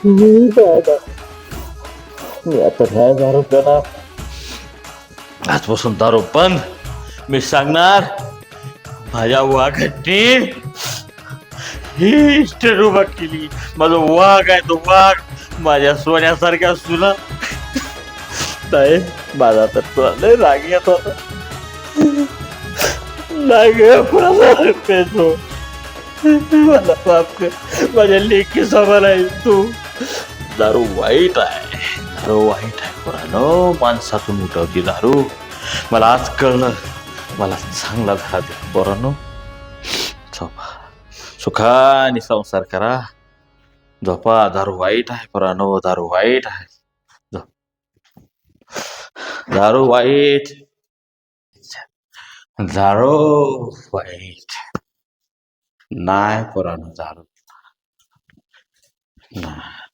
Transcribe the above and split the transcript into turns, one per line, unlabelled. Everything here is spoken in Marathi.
दादा, मी आता नाही दारू पिणार. आजपासून दारू बंद. मी सांगणार माझ्या वाघाने ही इस्टेट उभा केली. माझा वाघ आहे तो वाघ. माझ्या सोन्यासारख्या सुना. नाही, माझा तर तुला लय राग येत होता. राग कुणाला पेतो. मला माफ कर. माझ्या लेकी समान आहे तू. दारू वाईट आहे. दारू वाईट आहे पोरांनो. माणसातून उठवती दारू. मला आज कळलं. मला चांगला धडा दे पोरांनो. झोपा, सुखाने संसार करा. झोपा. दारू वाईट आहे पोरांनो. दारू वाईट आहे. दारू वाईट. दारू वाईट नाही पोरांनो. दारू नाही.